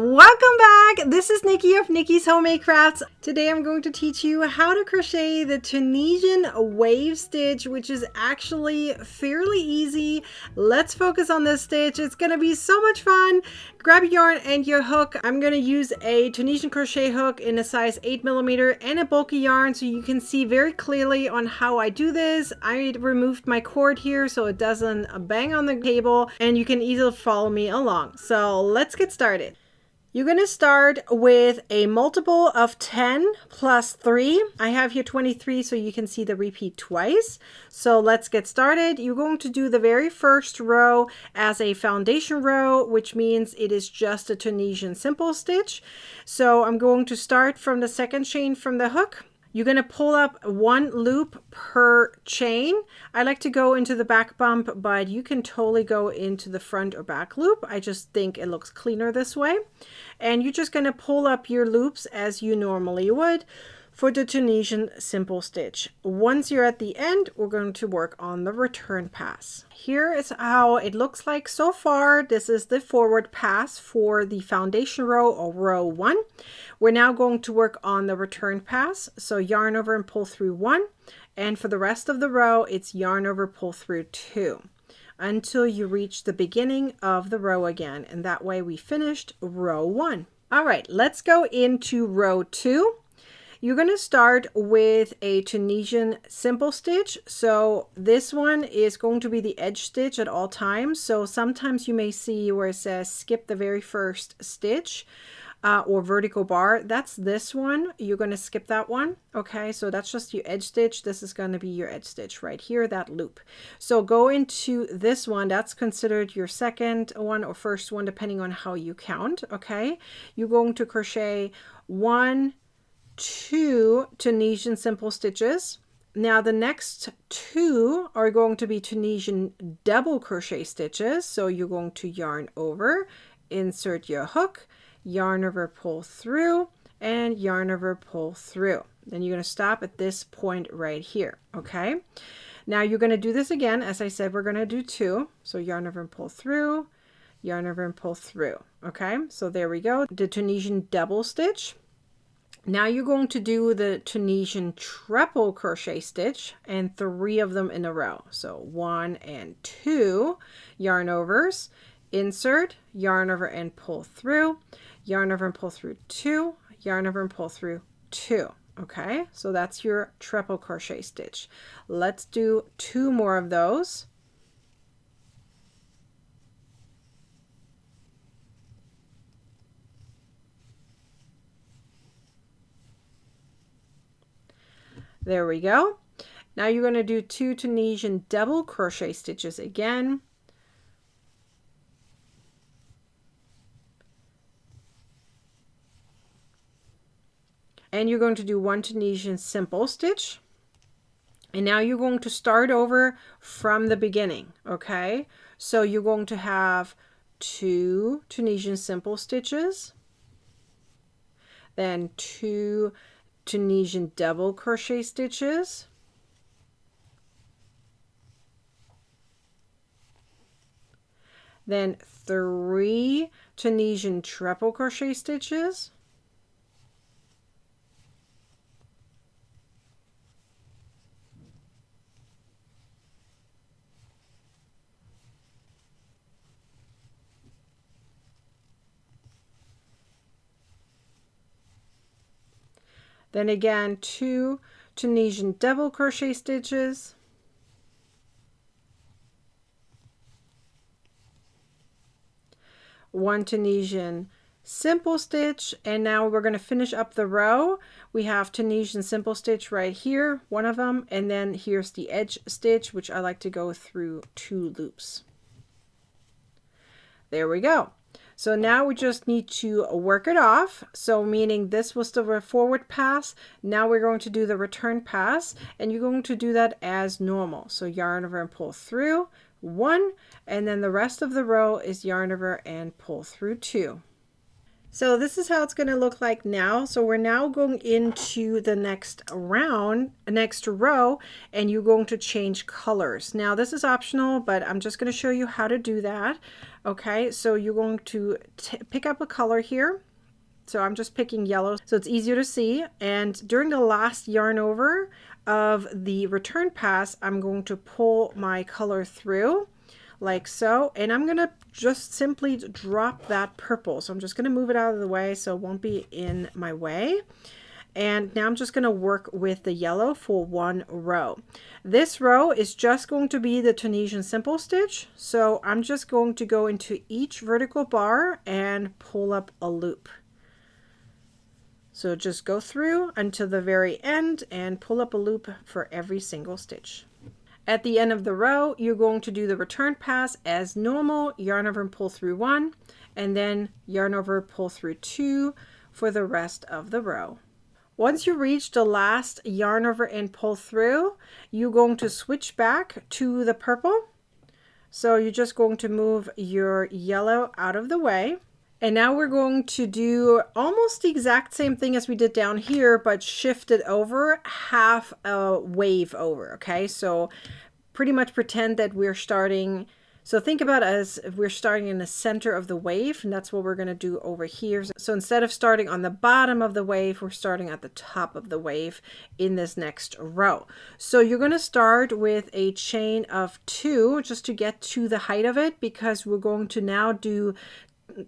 Welcome back. This is Nikki of Nikki's Homemade Crafts. Today I'm going to teach you how to crochet the Tunisian wave stitch, which is actually fairly easy. Let's focus on this stitch. It's going to be so much fun. Grab your yarn and your hook. I'm going to use a Tunisian crochet hook in a size 8mm and a bulky yarn so you can see very clearly on how I do this. I removed my cord here so it doesn't bang on the cable and you can easily follow me along. So let's get started. You're going to start with a multiple of 10 plus 3. I have here 23 so you can see the repeat twice. So let's get started. You're going to do the very first row as a foundation row, which means it is just a Tunisian simple stitch. So I'm going to start from the second chain from the hook. You're going to pull up one loop per chain. I like to go into the back bump, but you can totally go into the front or back loop. I just think it looks cleaner this way. And you're just going to pull up your loops as you normally would for the Tunisian simple stitch. Once you're at the end, we're going to work on the return pass. Here is how it looks like so far. This is the forward pass for the foundation row or row 1. We're now going to work on the return pass. So yarn over and pull through 1. And for the rest of the row, it's yarn over, pull through 2 until you reach the beginning of the row again. And that way we finished row 1. All right, let's go into row 2. You're going to start with a Tunisian simple stitch. So this one is going to be the edge stitch at all times. So sometimes you may see where it says skip the very first stitch or vertical bar. That's this one. You're going to skip that one. Okay, so that's just your edge stitch. This is going to be your edge stitch right here, that loop. So go into this one. That's considered your second one or first one, depending on how you count. Okay, you're going to crochet 1, 2 Tunisian simple stitches. Now the next 2 are going to be Tunisian double crochet stitches. So you're going to yarn over, insert your hook, yarn over, pull through, and yarn over, pull through. Then you're going to stop at this point right here. Okay, now you're going to do this again. As I said, we're going to do 2. So yarn over and pull through, yarn over and pull through. Okay, so there we go, the Tunisian double stitch. Now you're going to do the Tunisian triple crochet stitch and 3 of them in a row. So 1 and 2 yarn overs, insert, yarn over and pull through, yarn over and pull through 2, yarn over and pull through 2. Okay, so that's your triple crochet stitch. Let's do 2 more of those. There we go. Now you're going to do 2 Tunisian double crochet stitches again. And you're going to do 1 Tunisian simple stitch. And now you're going to start over from the beginning. Okay, so you're going to have 2 Tunisian simple stitches, then 2 Tunisian double crochet stitches, then 3 Tunisian triple crochet stitches, then again 2 Tunisian double crochet stitches, one Tunisian simple stitch, and now we're going to finish up the row. We have Tunisian simple stitch right here, one of them, and then here's the edge stitch, which I like to go through 2 loops. There we go. So now we just need to work it off. So meaning this was the forward pass. Now we're going to do the return pass, and you're going to do that as normal. So yarn over and pull through 1, and then the rest of the row is yarn over and pull through 2. So this is how it's going to look like now. So we're now going into the next row, and you're going to change colors. Now this is optional, but I'm just going to show you how to do that. Okay, so you're going to pick up a color here. So I'm just picking yellow so it's easier to see. And during the last yarn over of the return pass, I'm going to pull my color through like so. And I'm going to just simply drop that purple. So I'm just going to move it out of the way so it won't be in my way. And now I'm just going to work with the yellow for one row. This row is just going to be the Tunisian simple stitch. So I'm just going to go into each vertical bar and pull up a loop. So just go through until the very end and pull up a loop for every single stitch. At the end of the row, you're going to do the return pass as normal, yarn over and pull through 1, and then yarn over, pull through 2 for the rest of the row. Once you reach the last yarn over and pull through, you're going to switch back to the purple. So you're just going to move your yellow out of the way. And now we're going to do almost the exact same thing as we did down here, but shift it over half a wave over, okay? So pretty much pretend that we're starting, so think about it as if we're starting in the center of the wave, and that's what we're going to do over here. So instead of starting on the bottom of the wave, we're starting at the top of the wave in this next row. So you're going to start with a chain of 2 just to get to the height of it, because we're going to now do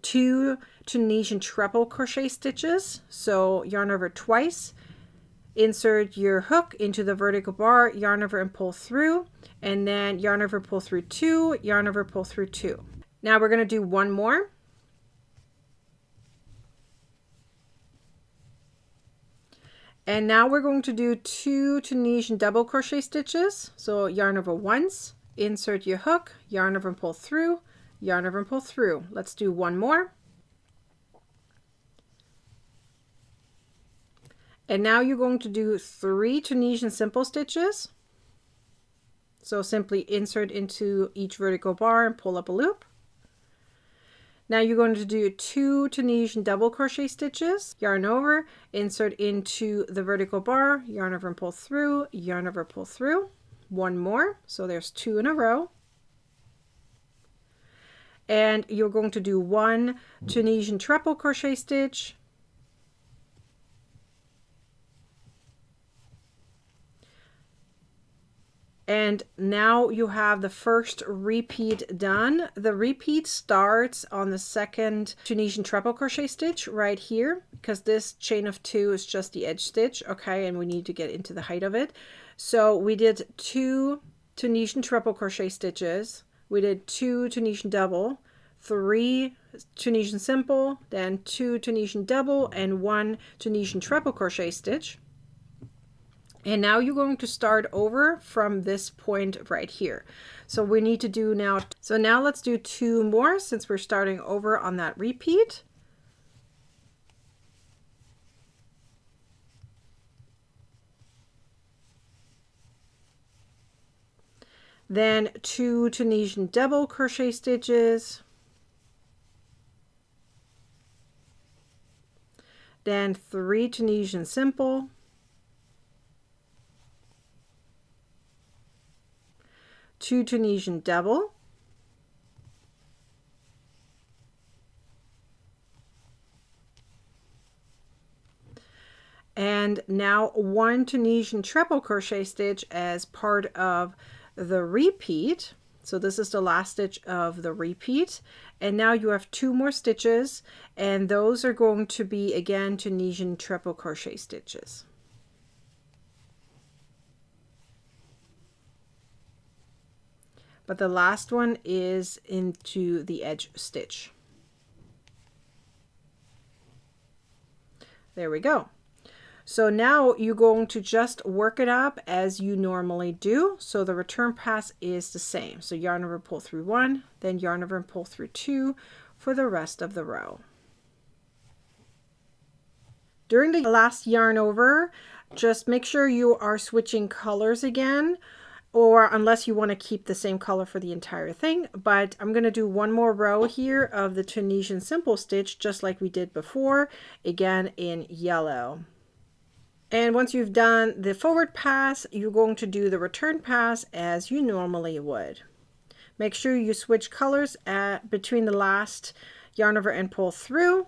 2 Tunisian treble crochet stitches. So yarn over twice, insert your hook into the vertical bar, yarn over and pull through, and then yarn over, pull through 2, yarn over, pull through 2. Now we're going to do one more. And now we're going to do 2 Tunisian double crochet stitches. So yarn over once, insert your hook, yarn over and pull through, yarn over and pull through. Let's do one more. And now you're going to do 3 Tunisian simple stitches. So simply insert into each vertical bar and pull up a loop. Now you're going to do 2 Tunisian double crochet stitches, yarn over, insert into the vertical bar, yarn over and pull through, yarn over, pull through. One more. So there's 2 in a row. And you're going to do 1 Tunisian treble crochet stitch, and now you have the first repeat done. The repeat starts on the second Tunisian treble crochet stitch right here, because this chain of 2 is just the edge stitch, okay, and we need to get into the height of it. So we did 2 Tunisian treble crochet stitches, we did 2 Tunisian double, 3 Tunisian simple, then 2 Tunisian double, and 1 Tunisian treble crochet stitch. And now you're going to start over from this point right here. So we need to do now, so now let's do 2 more since we're starting over on that repeat. Then 2 Tunisian double crochet stitches. Then 3 Tunisian simple. 2 Tunisian double. And now 1 Tunisian treble crochet stitch as part of the repeat. So this is the last stitch of the repeat, and now you have 2 more stitches, and those are going to be again Tunisian treble crochet stitches. But the last one is into the edge stitch. There we go. So now you're going to just work it up as you normally do. So the return pass is the same. So yarn over, pull through 1, then yarn over and pull through 2 for the rest of the row. During the last yarn over, just make sure you are switching colors again. or unless you want to keep the same color for the entire thing. But I'm going to do one more row here of the Tunisian simple stitch, just like we did before, again in yellow. And once you've done the forward pass, you're going to do the return pass as you normally would. Make sure you switch colors between the last yarn over end pull through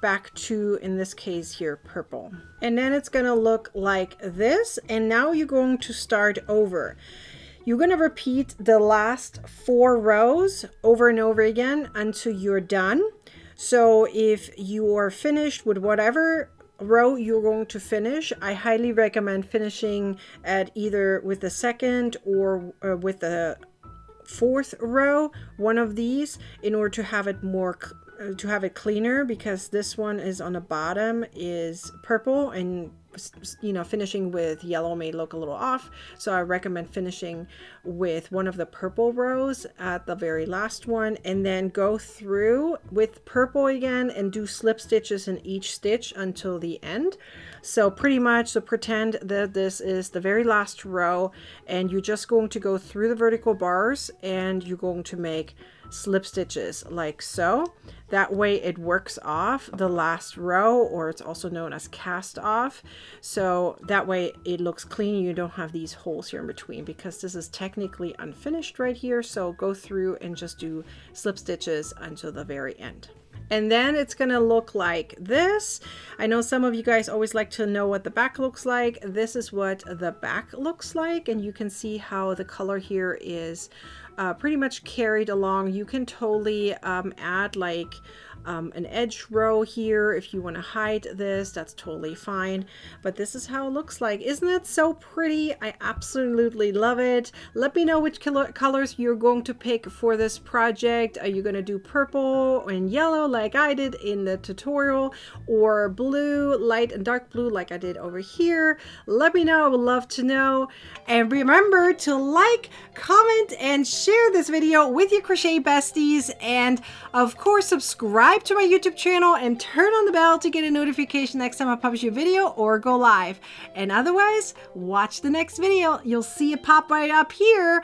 back to, in this case here, purple. And then it's going to look like this. And now you're going to start over. You're going to repeat the last 4 rows over and over again until you're done. So if you are finished with whatever row you're going to finish, I highly recommend finishing at either with the second or with the 4th row, one of these, in order to have it more cleaner, because this one is on the bottom is purple, and you know, finishing with yellow may look a little off. So I recommend finishing with one of the purple rows at the very last one, and then go through with purple again and do slip stitches in each stitch until the end. So pretty much, so pretend that this is the very last row, and you're just going to go through the vertical bars and you're going to make slip stitches like so. That way it works off the last row, or it's also known as cast off. So that way it looks clean. You don't have these holes here in between, because this is technically unfinished right here. So go through and just do slip stitches until the very end. And then it's going to look like this. I know some of you guys always like to know what the back looks like. This is what the back looks like. And you can see how the color here is pretty much carried along. You can totally add like an edge row here if you want to hide this. That's totally fine. But this is how it looks like. Isn't it so pretty? I absolutely love it. Let me know which colors you're going to pick for this project. Are you going to do purple and yellow like I did in the tutorial, or blue, light and dark blue like I did over here? Let me know. I would love to know. And remember to like, comment, and share this video with your crochet besties. And of course, subscribe to my YouTube channel and turn on the bell to get a notification next time I publish a video or go live. And otherwise, watch the next video. You'll see it pop right up here.